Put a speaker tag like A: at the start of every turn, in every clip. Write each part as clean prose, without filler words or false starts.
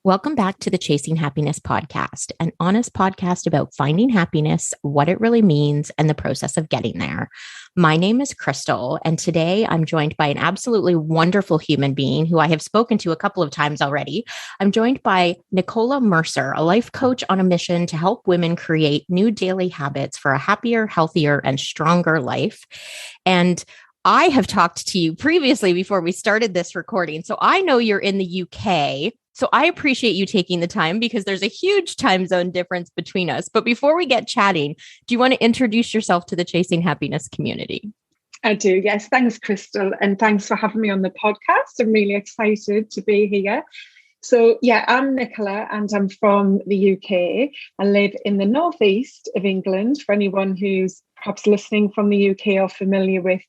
A: Welcome back to the Chasing Happiness podcast, an honest podcast about finding happiness, what it really means, and the process of getting there. My name is Crystal, and today I'm joined by an absolutely wonderful human being who I have spoken to a couple of times already. I'm joined by Nicola Mercer, a life coach on a mission to help women create new daily habits for a happier, healthier, and stronger life. And I have talked to you previously before we started this recording, so I know you're in the UK. So I appreciate you taking the time because there's a huge time zone difference between us. But before we get chatting, do you want to introduce yourself to the Chasing Happiness community?
B: I do, yes. Thanks, Crystal. And thanks for having me on the podcast. I'm really excited to be here. So, yeah, I'm Nicola and I'm from the UK. I live in the northeast of England, for anyone who's perhaps listening from the UK or familiar with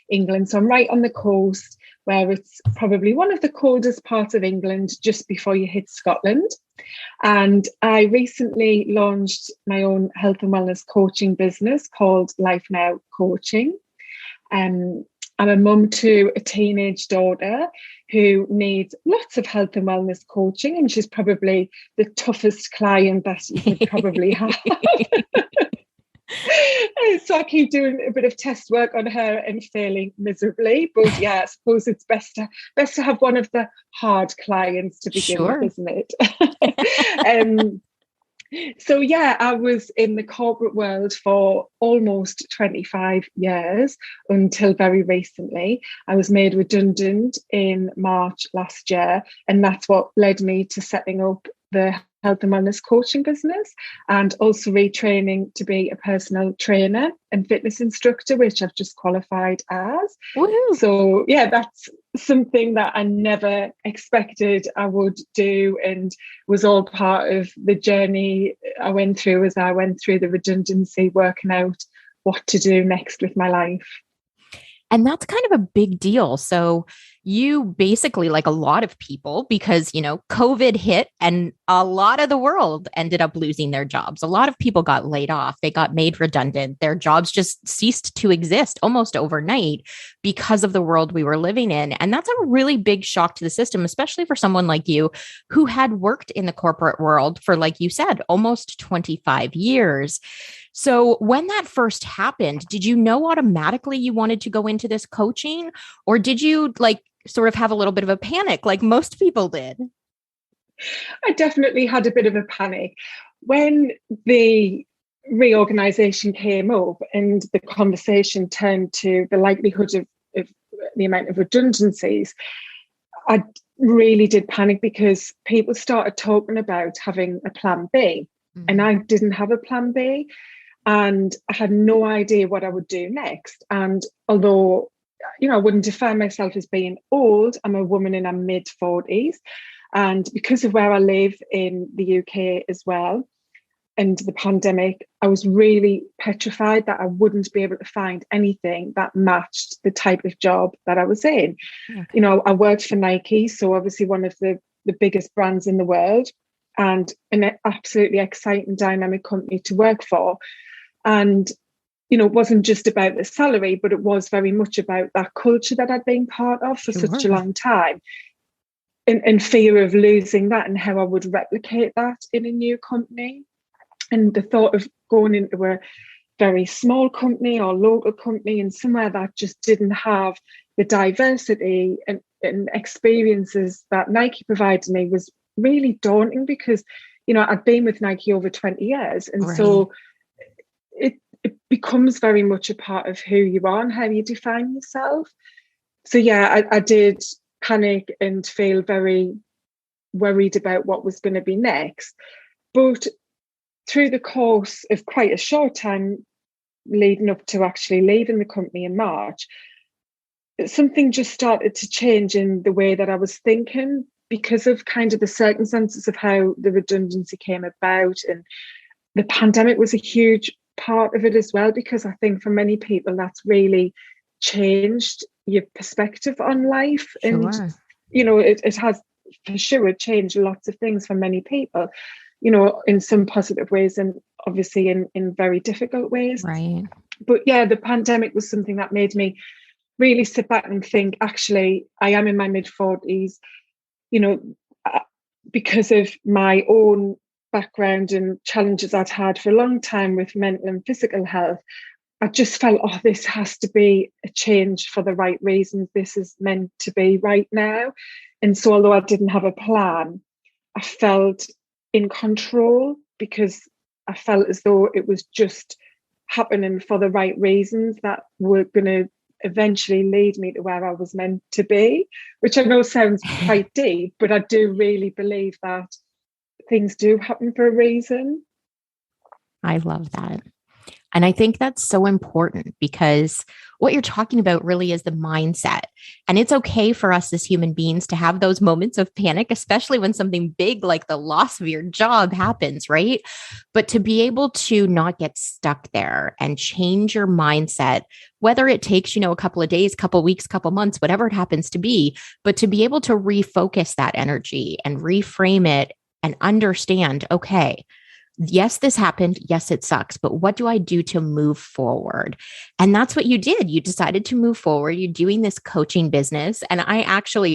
B: England. So I'm right on the coast, where it's probably one of the coldest parts of England just before you hit Scotland. And I recently launched my own health and wellness coaching business called Life Now Coaching. I'm a mum to a teenage daughter who needs lots of health and wellness coaching, and she's probably the toughest client that you could probably have. So I keep doing a bit of test work on her and failing miserably. But yeah, I suppose it's best to have one of the hard clients to begin with, isn't it? So yeah, I was in the corporate world for almost 25 years until very recently. I was made redundant in March last year, and that's what led me to setting up the health and wellness coaching business and also retraining to be a personal trainer and fitness instructor, which I've just qualified as.
A: Woo-hoo.
B: So yeah, that's something that I never expected I would do, and was all part of the journey I went through as I went through the redundancy, working out what to do next with my life.
A: And that's kind of a big deal. So you basically, like a lot of people, because, COVID hit and a lot of the world ended up losing their jobs. A lot of people got laid off. They got made redundant. Their jobs just ceased to exist almost overnight because of the world we were living in. And that's a really big shock to the system, especially for someone like you who had worked in the corporate world for, like you said, almost 25 years. So when that first happened, did you know automatically you wanted to go into this coaching, or did you sort of have a little bit of a panic like most people did?
B: I definitely had a bit of a panic when the reorganization came up and the conversation turned to the likelihood of the amount of redundancies. I really did panic because people started talking about having a plan B, and I didn't have a plan B. And I had no idea what I would do next. And although, I wouldn't define myself as being old, I'm a woman in her mid-40s. And because of where I live in the UK as well, and the pandemic, I was really petrified that I wouldn't be able to find anything that matched the type of job that I was in. Okay. I worked for Nike, so obviously one of the biggest brands in the world, and an absolutely exciting, dynamic company to work for. And, it wasn't just about the salary, but it was very much about that culture that I'd been part of for such a long time, and fear of losing that and how I would replicate that in a new company. And the thought of going into a very small company or local company and somewhere that just didn't have the diversity and experiences that Nike provided me was really daunting because, I'd been with Nike over 20 years. And so it becomes very much a part of who you are and how you define yourself. So yeah, I did panic and feel very worried about what was going to be next. But through the course of quite a short time leading up to actually leaving the company in March, something just started to change in the way that I was thinking because of kind of the circumstances of how the redundancy came about. And the pandemic was a huge part of it as well, because I think for many people that's really changed your perspective on life.
A: Sure.
B: And it has for sure changed lots of things for many people, in some positive ways and obviously in very difficult ways.
A: Right.
B: But yeah, the pandemic was something that made me really sit back and think, actually, I am in my mid-40s. because of my own background and challenges I'd had for a long time with mental and physical health, I just felt, oh, this has to be a change for the right reasons. This is meant to be right now. And so although I didn't have a plan, I felt in control because I felt as though it was just happening for the right reasons that were going to eventually lead me to where I was meant to be, which I know sounds quite deep, but I do really believe that things do happen for a reason.
A: I love that. And I think that's so important because what you're talking about really is the mindset. And it's okay for us as human beings to have those moments of panic, especially when something big like the loss of your job happens, right? But to be able to not get stuck there and change your mindset, whether it takes, a couple of days, couple of weeks, couple of months, whatever it happens to be, but to be able to refocus that energy and reframe it and understand, okay, yes, this happened. Yes, it sucks. But what do I do to move forward? And that's what you did. You decided to move forward. You're doing this coaching business. And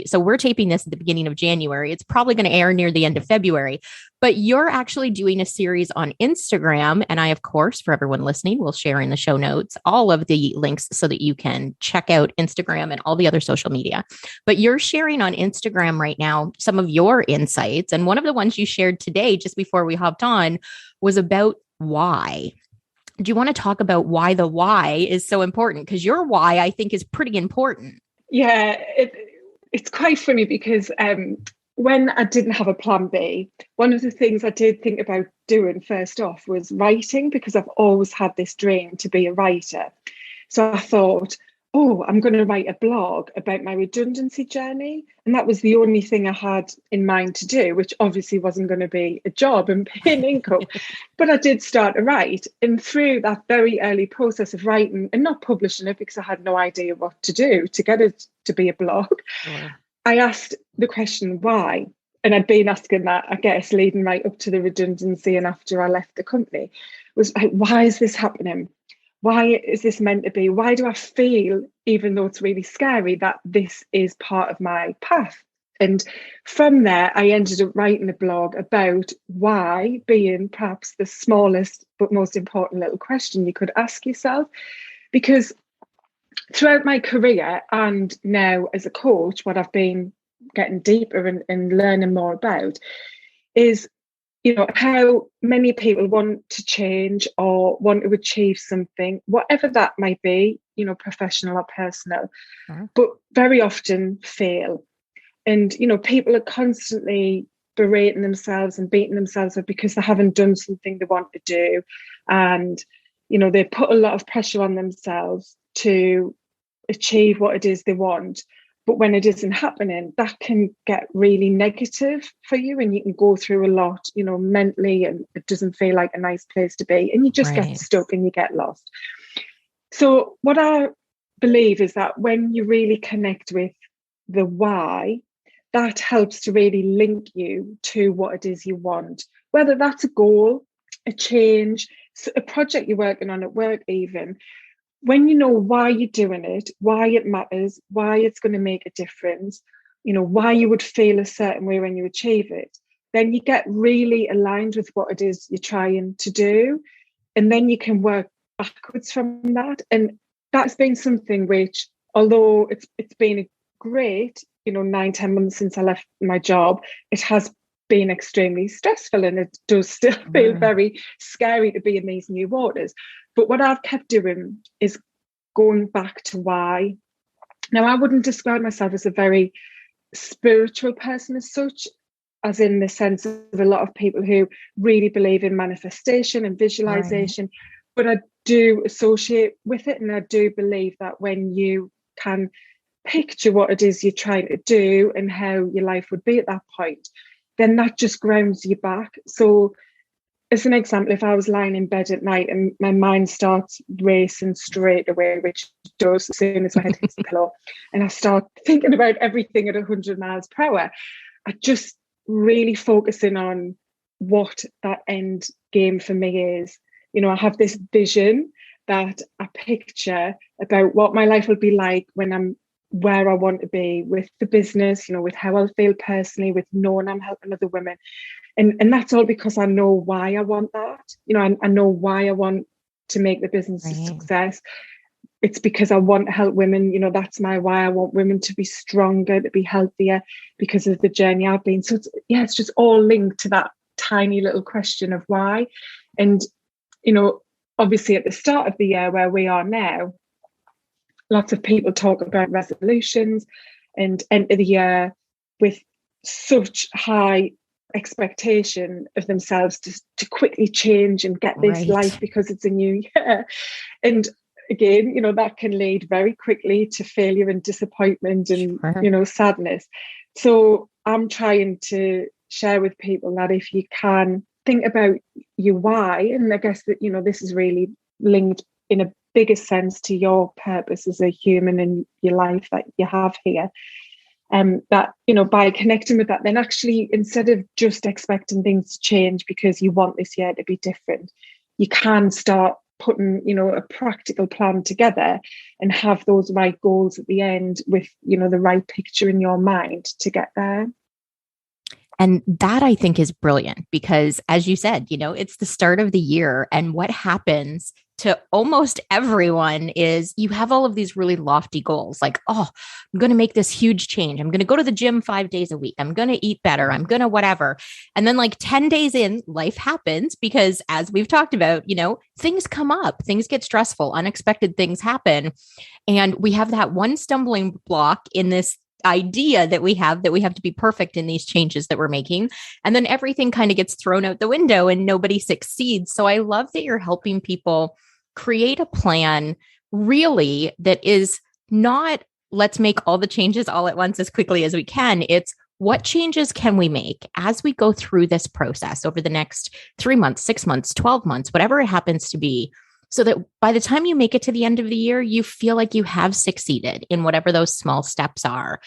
A: so we're taping this at the beginning of January. It's probably going to air near the end of February. But you're actually doing a series on Instagram. And I, of course, for everyone listening, will share in the show notes all of the links so that you can check out Instagram and all the other social media. But you're sharing on Instagram right now some of your insights. And one of the ones you shared today, just before we hopped on, was about why. Do you want to talk about why the why is so important? Because your why, I think, is pretty important.
B: Yeah, it's quite funny because when I didn't have a plan B, one of the things I did think about doing first off was writing, because I've always had this dream to be a writer. So I thought, oh, I'm going to write a blog about my redundancy journey. And that was the only thing I had in mind to do, which obviously wasn't going to be a job and pay an income. But I did start to write. And through that very early process of writing and not publishing it, because I had no idea what to do to get it to be a blog, I asked the question, why? And I'd been asking that, I guess, leading right up to the redundancy and after I left the company, was like, why is this happening? Why is this meant to be? Why do I feel, even though it's really scary, that this is part of my path? And from there, I ended up writing a blog about why being perhaps the smallest but most important little question you could ask yourself. Because throughout my career and now as a coach, what I've been getting deeper and learning more about is, how many people want to change or want to achieve something, whatever that might be, professional or personal, but very often fail. And, people are constantly berating themselves and beating themselves up because they haven't done something they want to do. And, they put a lot of pressure on themselves to achieve what it is they want. But when it isn't happening, that can get really negative for you, and you can go through a lot, mentally, and it doesn't feel like a nice place to be, and you just get stuck and you get lost. So what I believe is that when you really connect with the why, that helps to really link you to what it is you want, whether that's a goal, a change, a project you're working on at work even. When you know why you're doing it, why it matters, why it's going to make a difference, why you would feel a certain way when you achieve it, then you get really aligned with what it is you're trying to do. And then you can work backwards from that. And that's been something which, although it's been a great, 9-10 months since I left my job, it has been extremely stressful, and it does still feel very scary to be in these new waters. But what I've kept doing is going back to why. Now, I wouldn't describe myself as a very spiritual person as such, as in the sense of a lot of people who really believe in manifestation and visualization, but I do associate with it. And I do believe that when you can picture what it is you're trying to do and how your life would be at that point, then that just grounds you back. So as an example, if I was lying in bed at night and my mind starts racing straight away, which it does as soon as my head hits the pillow, and I start thinking about everything at 100 miles per hour, I just really focusing on what that end game for me is. I have this vision that I picture about what my life will be like when I'm where I want to be with the business, with how I feel personally, with knowing I'm helping other women. And that's all because I know why I want that. I know why I want to make the business a success. It's because I want to help women. That's my why. I want women to be stronger, to be healthier because of the journey I've been. So it's just all linked to that tiny little question of why. And, obviously at the start of the year where we are now, lots of people talk about resolutions and enter the year with such high expectation of themselves to quickly change and get this life because it's a new year. And again, that can lead very quickly to failure and disappointment and, sadness. So I'm trying to share with people that if you can think about your why, and I guess that, this is really linked in a bigger sense to your purpose as a human and your life that you have here. That, by connecting with that, then actually, instead of just expecting things to change because you want this year to be different, you can start putting, a practical plan together and have those right goals at the end with, the right picture in your mind to get there.
A: And that I think is brilliant because, as you said, it's the start of the year. And what happens to almost everyone is you have all of these really lofty goals like, oh, I'm going to make this huge change. I'm going to go to the gym 5 days a week. I'm going to eat better. I'm going to whatever. And then like 10 days in, life happens because as we've talked about, things come up, things get stressful, unexpected things happen. And we have that one stumbling block in this idea that we have to be perfect in these changes that we're making. And then everything kind of gets thrown out the window and nobody succeeds. So I love that you're helping people create a plan really that is not let's make all the changes all at once as quickly as we can. It's what changes can we make as we go through this process over the next 3 months, 6 months, 12 months, whatever it happens to be, so that by the time you make it to the end of the year, you feel like you have succeeded in whatever those small steps are.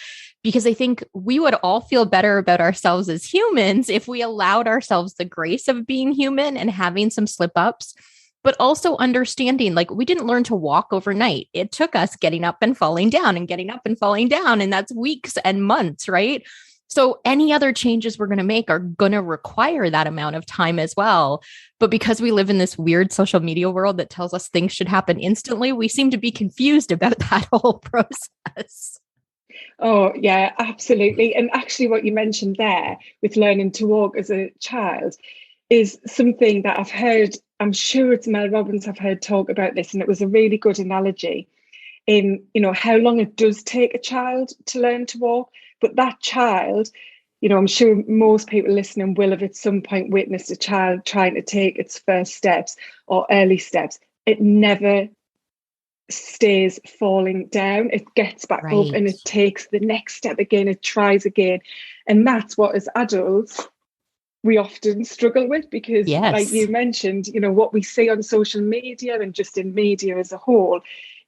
A: Because I think we would all feel better about ourselves as humans if we allowed ourselves the grace of being human and having some slip ups, but also understanding like we didn't learn to walk overnight. It took us getting up and falling down and getting up and falling down. And that's weeks and months, right? So any other changes we're going to make are going to require that amount of time as well. But because we live in this weird social media world that tells us things should happen instantly, we seem to be confused about that whole process.
B: Oh, yeah, absolutely. And actually what you mentioned there with learning to walk as a child is something that I've heard, I'm sure it's Mel Robbins I've heard talk about this, and it was a really good analogy in, how long it does take a child to learn to walk. But that child, I'm sure most people listening will have at some point witnessed a child trying to take its first steps or early steps. It never stays falling down. It gets back up and it takes the next step again. It tries again. And that's what as adults we often struggle with because like you mentioned, what we see on social media and just in media as a whole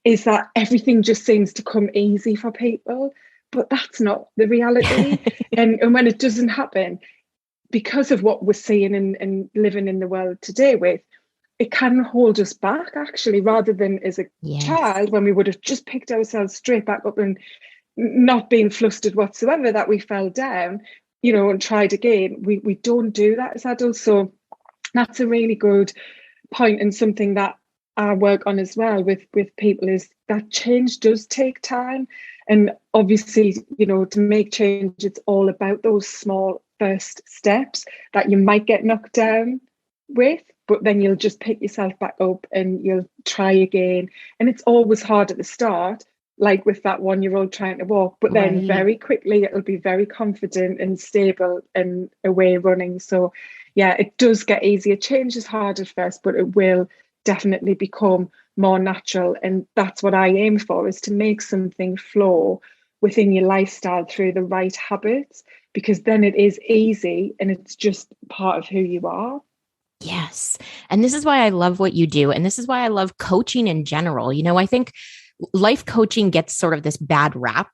B: is that everything just seems to come easy for people. But that's not the reality. and when it doesn't happen, because of what we're seeing and living in the world today with, it can hold us back, actually, rather than as a child when we would have just picked ourselves straight back up and not being flustered whatsoever that we fell down, and tried again. We don't do that as adults. So that's a really good point and something that I work on as well with people is that change does take time. And obviously, to make change, it's all about those small first steps that you might get knocked down with, but then you'll just pick yourself back up and you'll try again. And it's always hard at the start, like with that 1-year-old trying to walk, but then very quickly it'll be very confident and stable and away running. So yeah, it does get easier. Change is hard at first, but it will definitely become more natural. And that's what I aim for, is to make something flow within your lifestyle through the right habits, because then it is easy and it's just part of who you are.
A: Yes. And this is why I love what you do. And this is why I love coaching in general. I think life coaching gets sort of this bad rap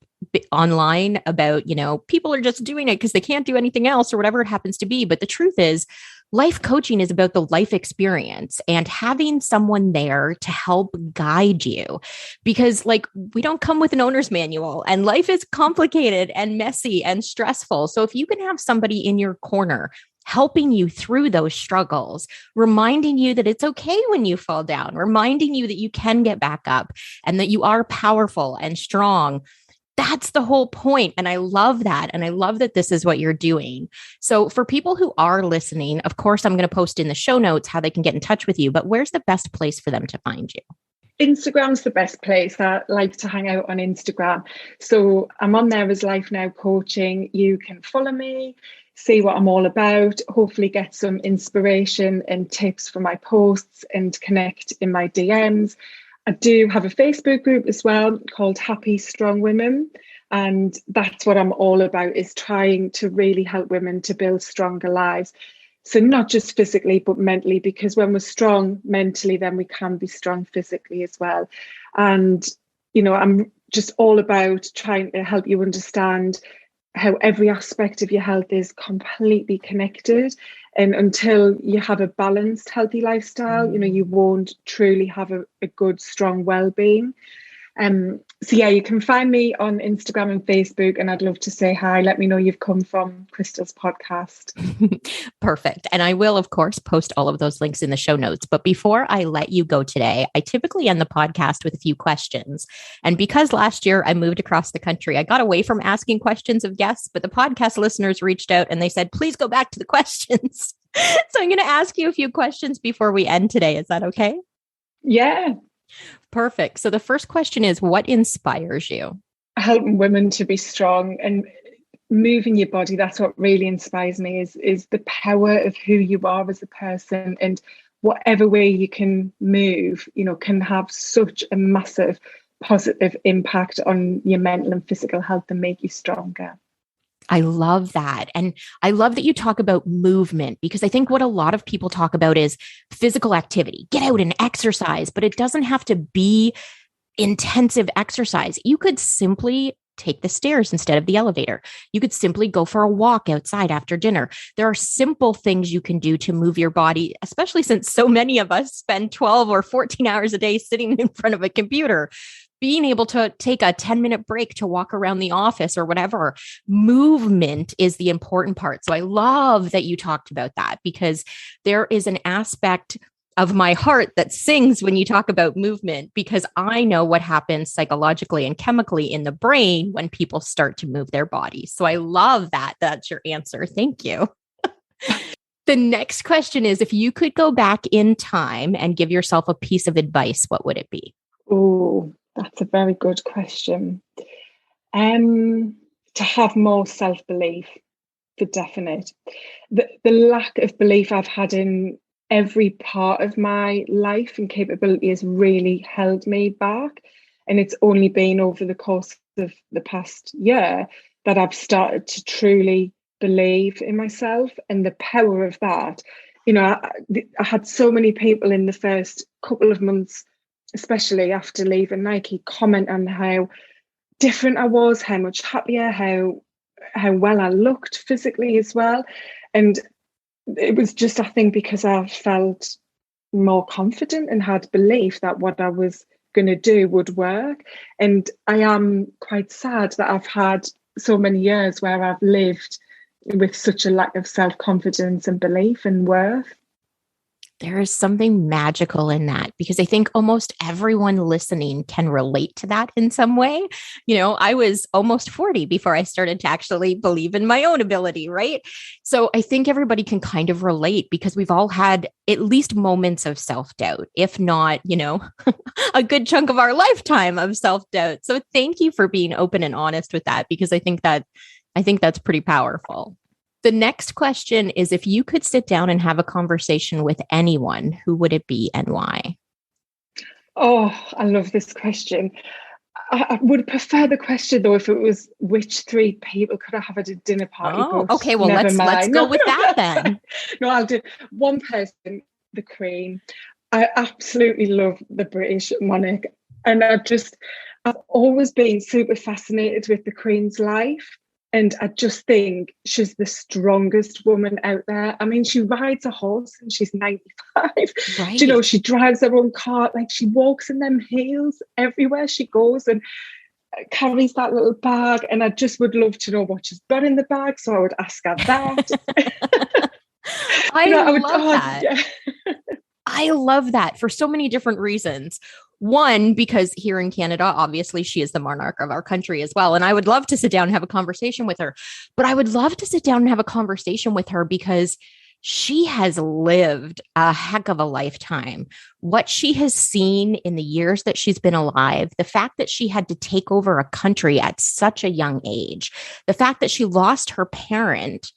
A: online about, people are just doing it because they can't do anything else or whatever it happens to be. But the truth is, life coaching is about the life experience and having someone there to help guide you, because like we don't come with an owner's manual and life is complicated and messy and stressful. So if you can have somebody in your corner helping you through those struggles, reminding you that it's okay when you fall down, reminding you that you can get back up and that you are powerful and strong. That's the whole point. And I love that. And I love that this is what you're doing. So for people who are listening, of course, I'm going to post in the show notes how they can get in touch with you, but where's the best place for them to find you?
B: Instagram's the best place. I like to hang out on Instagram. So I'm on there as Life Now Coaching. You can follow me, see what I'm all about, hopefully get some inspiration and tips from my posts and connect in my DMs. I do have a Facebook group as well called Happy Strong Women. And that's what I'm all about, is trying to really help women to build stronger lives. So not just physically, but mentally, because when we're strong mentally, then we can be strong physically as well. And, you know, I'm just all about trying to help you understand how every aspect of your health is completely connected. And until you have a balanced, healthy lifestyle, you know, you won't truly have a good, strong well-being. So yeah, you can find me on Instagram and Facebook, and I'd love to say hi. Let me know you've come from Crystal's podcast.
A: Perfect. And I will, of course, post all of those links in the show notes. But before I let you go today, I typically end the podcast with a few questions. And because last year I moved across the country, I got away from asking questions of guests, but the podcast listeners reached out and they said, please go back to the questions. So I'm going to ask you a few questions before we end today. Is that okay?
B: Yeah.
A: Perfect. So the first question is, what inspires you?
B: Helping women to be strong and moving your body. That's what really inspires me, is the power of who you are as a person, and whatever way you can move, you know, can have such a massive positive impact on your mental and physical health and make you stronger.
A: I love that. And I love that you talk about movement, because I think what a lot of people talk about is physical activity. Get out and exercise, but it doesn't have to be intensive exercise. You could simply take the stairs instead of the elevator. You could simply go for a walk outside after dinner. There are simple things you can do to move your body, especially since so many of us spend 12 or 14 hours a day sitting in front of a computer. Being able to take a 10-minute break to walk around the office or whatever, movement is the important part. So I love that you talked about that, because there is an aspect of my heart that sings when you talk about movement, because I know what happens psychologically and chemically in the brain when people start to move their bodies. So I love that. That's your answer. Thank you. The next question is, if you could go back in time and give yourself a piece of advice, what would it be?
B: Oh, that's a very good question. To have more self-belief, for definite. The lack of belief I've had in every part of my life and capability has really held me back. And it's only been over the course of the past year that I've started to truly believe in myself and the power of that. You know, I had so many people in the first couple of months, especially after leaving Nike, comment on how different I was, how much happier, how well I looked physically as well. And it was just, I think, because I felt more confident and had belief that what I was going to do would work. And I am quite sad that I've had so many years where I've lived with such a lack of self-confidence and belief and worth.
A: There is something magical in that, because I think almost everyone listening can relate to that in some way. You know, I was almost 40 before I started to actually believe in my own ability, right? So I think everybody can kind of relate, because we've all had at least moments of self-doubt, if not, you know, a good chunk of our lifetime of self-doubt. So thank you for being open and honest with that, because I think that's pretty powerful. The next question is, if you could sit down and have a conversation with anyone, who would it be and why?
B: Oh, I love this question. I would prefer the question, though, if it was, which three people could I have at a dinner party?
A: Oh,
B: But
A: okay. Well,
B: never
A: let's
B: mind.
A: go with that then.
B: No, I'll do one person, the Queen. I absolutely love the British monarch. And I've always been super fascinated with the Queen's life And I just think she's the strongest woman out there. I mean, she rides a horse and she's 95.
A: Right.
B: Do you know, she drives her own car. Like, she walks in them heels everywhere she goes and carries that little bag. And I just would love to know what she's got in the bag. So I would ask her that.
A: I love that.
B: Yeah.
A: I love that for so many different reasons. One, because here in Canada, obviously, she is the monarch of our country as well. And I would love to sit down and have a conversation with her. But I would love to sit down and have a conversation with her because she has lived a heck of a lifetime. What she has seen in the years that she's been alive, the fact that she had to take over a country at such a young age, the fact that she lost her parent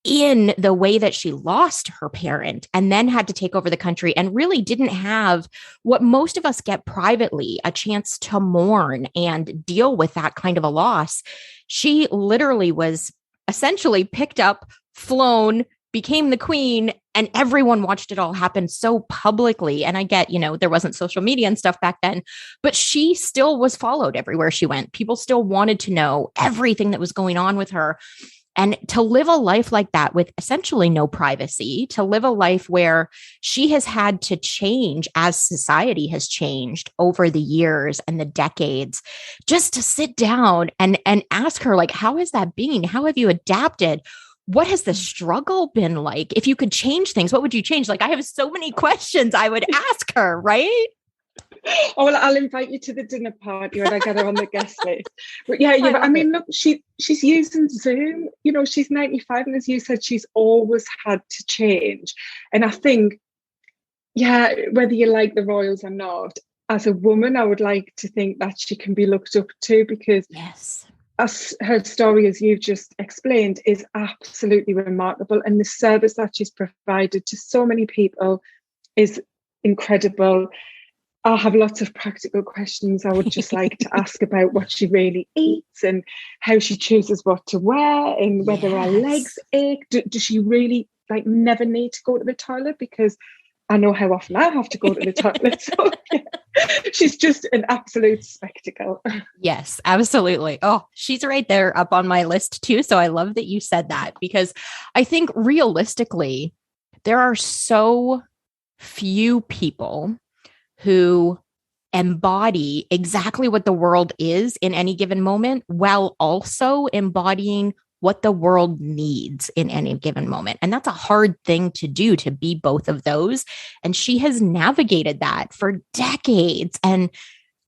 A: in the way that she lost her parent and then had to take over the country and really didn't have what most of us get privately, a chance to mourn and deal with that kind of a loss. She literally was essentially picked up, flown, became the queen, and everyone watched it all happen so publicly. And I get, there wasn't social media and stuff back then, but she still was followed everywhere she went. People still wanted to know everything that was going on with her. And to live a life like that with essentially no privacy, to live a life where she has had to change as society has changed over the years and the decades, just to sit down and ask her, like, how has that been? How have you adapted? What has the struggle been like? If you could change things, what would you change? Like, I have so many questions I would ask her, right?
B: Oh, well, I'll invite you to the dinner party when I get her on the guest list. But yeah, I mean, look, she's using Zoom. She's 95, and as you said, she's always had to change. And I think, yeah, whether you like the royals or not, as a woman, I would like to think that she can be looked up to, because
A: yes,
B: as her story, as you've just explained, is absolutely remarkable, and the service that she's provided to so many people is incredible. I have lots of practical questions I would just like to ask about what she really eats and how she chooses what to wear and whether her legs ache. Does she really never need to go to the toilet? Because I know how often I have to go to the toilet. So yeah, she's just an absolute spectacle.
A: Yes, absolutely. Oh, she's right there up on my list too. So I love that you said that, because I think realistically, there are so few people who embody exactly what the world is in any given moment, while also embodying what the world needs in any given moment. And that's a hard thing to do, to be both of those. And she has navigated that for decades. And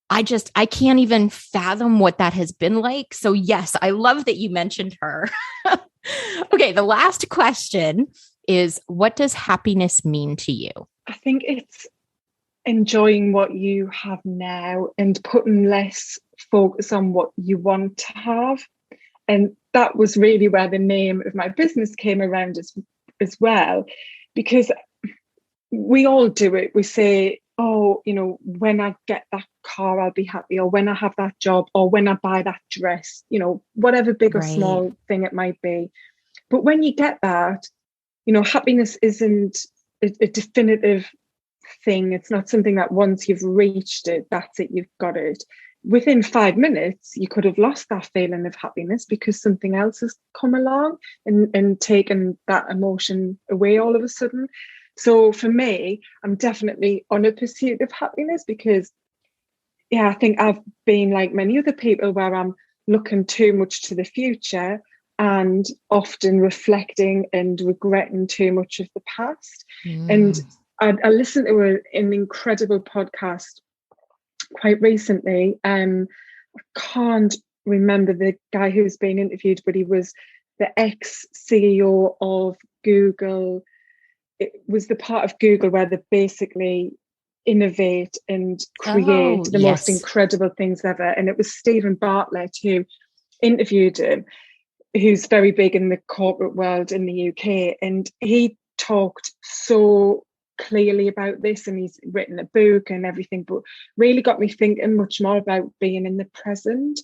A: I can't even fathom what that has been like. So yes, I love that you mentioned her. Okay, the last question is, what does happiness mean to you?
B: I think it's enjoying what you have now and putting less focus on what you want to have. And that was really where the name of my business came around as well, because we all do it. We say, oh, when I get that car, I'll be happy, or when I have that job, or when I buy that dress, whatever big or small thing it might be. But when you get that, happiness isn't a definitive thing. It's not something that once you've reached it, that's it, you've got it. Within 5 minutes, you could have lost that feeling of happiness because something else has come along and taken that emotion away all of a sudden. So for me, I'm definitely on a pursuit of happiness, because I think I've been like many other people, where I'm looking too much to the future and often reflecting and regretting too much of the past. And I listened to an incredible podcast quite recently. I can't remember the guy who was being interviewed, but he was the ex-CEO of Google. It was the part of Google where they basically innovate and create the most incredible things ever. And it was Stephen Bartlett who interviewed him, who's very big in the corporate world in the UK. And he talked so clearly about this, and he's written a book and everything, but really got me thinking much more about being in the present,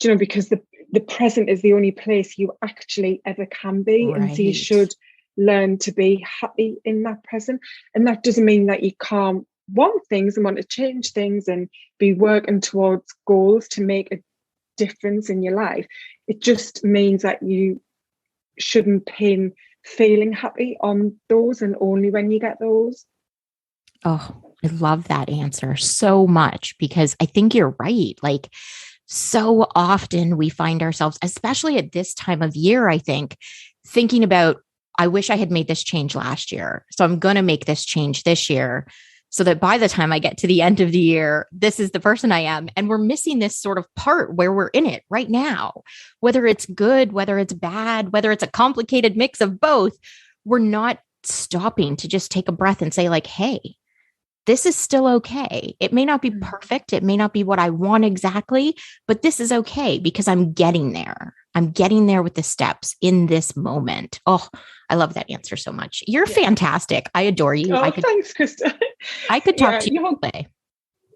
B: because the present is the only place you actually ever can be. Right. And so you should learn to be happy in that present. And that doesn't mean that you can't want things and want to change things and be working towards goals to make a difference in your life, it just means that you shouldn't pin feeling happy on those and only when you get those.
A: Oh, I love that answer so much because I think you're right. Like, so often we find ourselves, especially at this time of year, I think, thinking about, I wish I had made this change last year. So I'm going to make this change this year so that by the time I get to the end of the year, this is the person I am. And we're missing this sort of part where we're in it right now, whether it's good, whether it's bad, whether it's a complicated mix of both. We're not stopping to just take a breath and say like, hey, this is still okay. It may not be perfect. It may not be what I want exactly, but this is okay because I'm getting there. I'm getting there with the steps in this moment. Oh, I love that answer so much. You're fantastic. I adore you.
B: Thanks, Krista.
A: I could talk to you all day.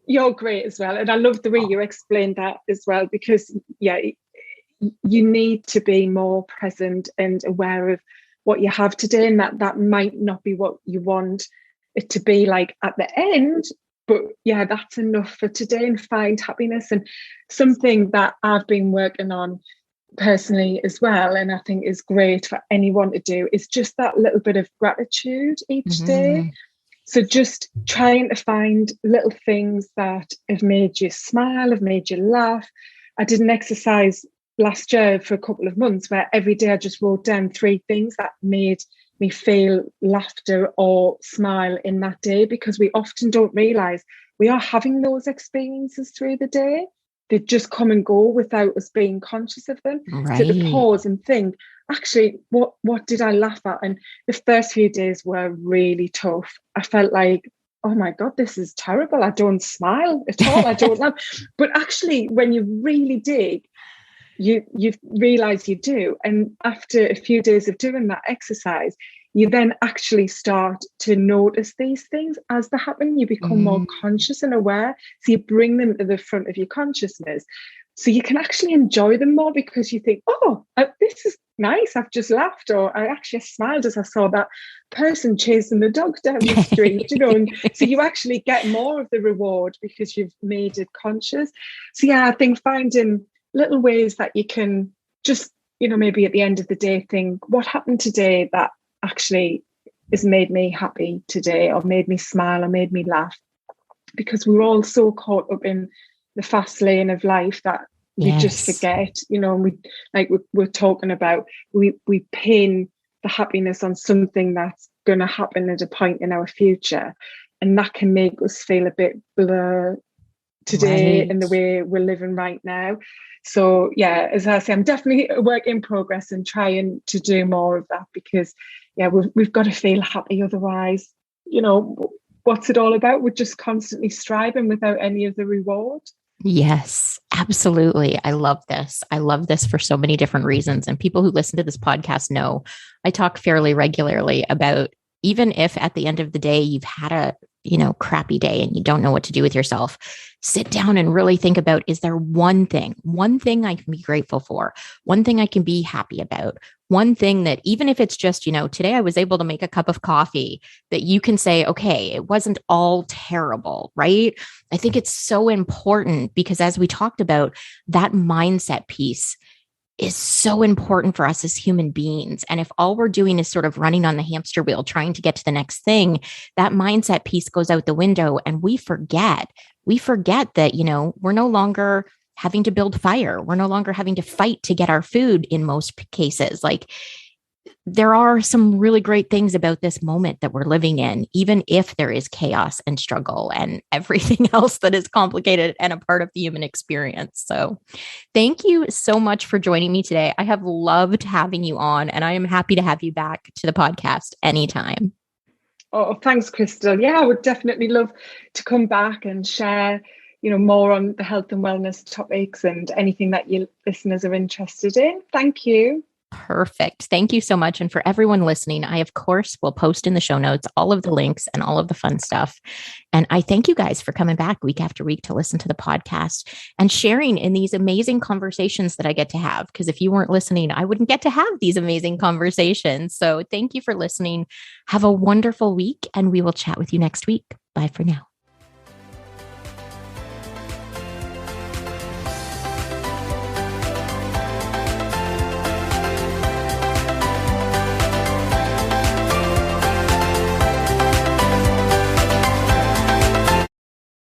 B: You're great as well. And I love the way you explained that as well, because you need to be more present and aware of what you have today, and that might not be what you want it to be like at the end, but yeah, that's enough for today, and find happiness. And something that I've been working on personally as well, and I think is great for anyone to do, is just that little bit of gratitude each day. So just trying to find little things that have made you smile, have made you laugh. I did an exercise last year for a couple of months where every day I just wrote down 3 things that made me feel laughter or smile in that day, because we often don't realize we are having those experiences through the day. They just come and go without us being conscious of them.
A: Right.
B: So to pause and think, actually, what did I laugh at? And the first few days were really tough. I felt like, oh my God, this is terrible. I don't smile at all. I don't laugh. But actually, when you really dig, you realize you do. And after a few days of doing that exercise, you then actually start to notice these things as they happen. You become more conscious and aware. So you bring them to the front of your consciousness. So you can actually enjoy them more, because you think, oh, this is nice. I've just laughed, or I actually smiled as I saw that person chasing the dog down the street, and so you actually get more of the reward because you've made it conscious. So yeah, I think finding little ways that you can just, maybe at the end of the day think, what happened today that actually has made me happy today, or made me smile, or made me laugh? Because we're all so caught up in the fast lane of life that we just forget, we're talking about, we pin the happiness on something that's going to happen at a point in our future, and that can make us feel a bit blur today in the way we're living right now. So yeah, as I say, I'm definitely a work in progress and trying to do more of that, because we've got to feel happy. Otherwise, what's it all about? We're just constantly striving without any of the reward.
A: Yes, absolutely. I love this. I love this for so many different reasons. And people who listen to this podcast know I talk fairly regularly about, even if at the end of the day you've had a crappy day and you don't know what to do with yourself, sit down and really think about, is there one thing I can be grateful for, one thing I can be happy about, one thing that, even if it's just, today I was able to make a cup of coffee, that you can say, okay, it wasn't all terrible, right? I think it's so important, because as we talked about, that mindset piece is so important for us as human beings. And if all we're doing is sort of running on the hamster wheel, trying to get to the next thing, that mindset piece goes out the window, and we forget that, we're no longer having to build fire. We're no longer having to fight to get our food in most cases. Like, there are some really great things about this moment that we're living in, even if there is chaos and struggle and everything else that is complicated and a part of the human experience. So thank you so much for joining me today. I have loved having you on, and I am happy to have you back to the podcast anytime.
B: Oh, thanks, Crystal. Yeah, I would definitely love to come back and share, more on the health and wellness topics and anything that your listeners are interested in. Thank you.
A: Perfect. Thank you so much. And for everyone listening, I, of course, will post in the show notes all of the links and all of the fun stuff. And I thank you guys for coming back week after week to listen to the podcast and sharing in these amazing conversations that I get to have. Because if you weren't listening, I wouldn't get to have these amazing conversations. So thank you for listening. Have a wonderful week, and we will chat with you next week. Bye for now.